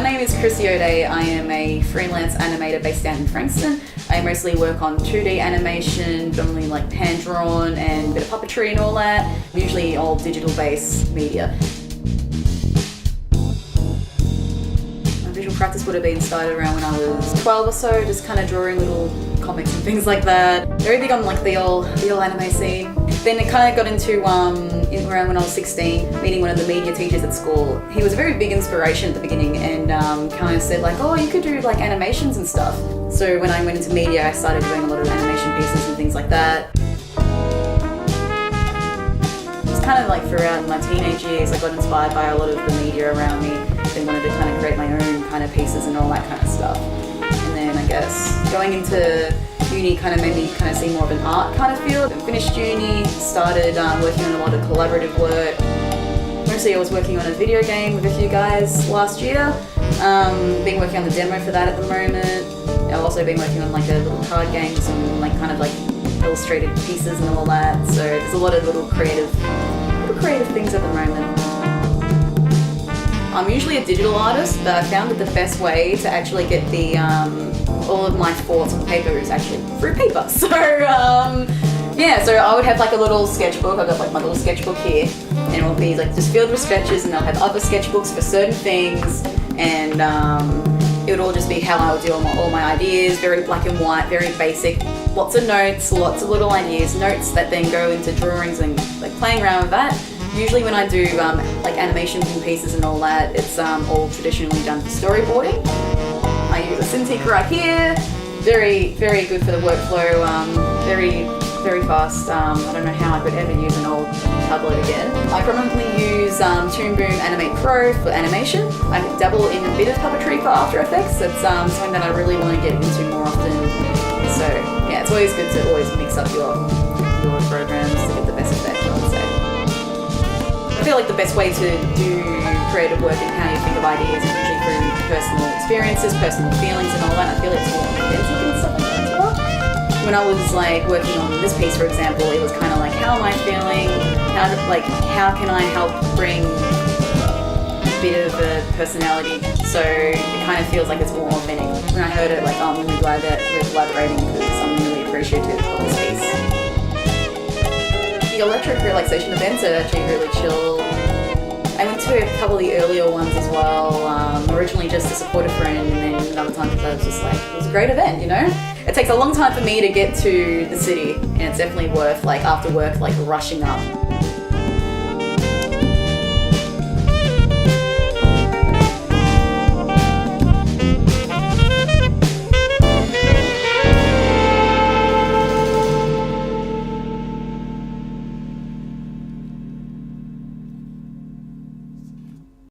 My name is Kristy O'Dea. I am a freelance animator based down in Frankston. I mostly work on 2D animation, predominantly like hand-drawn and a bit of puppetry and all that, usually all digital-based media. My visual practice would have been started around when I was 12 or so, just kind of drawing little comics and things like that. Very big on like the old anime scene. Then it kind of got into around when I was 16, meeting one of the media teachers at school. He was a very big inspiration at the beginning and kind of said like, oh, you could do like animations and stuff. So when I went into media, I started doing a lot of animation pieces and things like that. Just kind of like throughout my teenage years, I got inspired by a lot of the media around me. Then wanted to kind of create my own kind of pieces and all that kind of stuff. And then I guess going into uni kind of made me kind of see more of an art kind of field. I finished uni, started working on a lot of collaborative work. Mostly I was working on a video game with a few guys last year. Been working on the demo for that at the moment. I've also been working on like a little card game, some like kind of like illustrated pieces and all that. So there's a lot of little creative things at the moment. I'm usually a digital artist, but I found that the best way to actually get the all of my thoughts on paper is actually through paper. So yeah, so I would have like a little sketchbook. I've got like my little sketchbook here, and it will be like just filled with sketches, and I'll have other sketchbooks for certain things, and it would all just be how I would do all my ideas, very black and white, very basic. Lots of notes, lots of little ideas, notes that then go into drawings and like playing around with that. Usually when I do like animations and pieces and all that, it's all traditionally done for storyboarding. I use a Cintiq right here, very, very good for the workflow, very fast. I don't know how I could ever use an old tablet again. I predominantly use Toon Boom Animate Pro for animation. I dabble in a bit of puppetry for After Effects. It's something that I really want to get into more often. So yeah, it's always good to always mix up your programs to get the best effect, I would say. I feel like the best way to do creative work and how you think of ideas is usually through personal experiences, personal feelings and all that. I feel it's more authentic and stuff like that as well. When I was like working on this piece, for example, it was kind of like, how am I feeling? How can I help bring a bit of a personality? So it kind of feels like it's more authentic. When I heard it, like, oh, I'm really glad that we're collaborating because I'm really appreciative of this piece. The Electric Relaxation events are actually really chill. I went to a couple of the earlier ones as well, originally just to support a friend, and then another time because I was just like, it was a great event, you know? It takes a long time for me to get to the city, and it's definitely worth, like, after work, like, rushing up.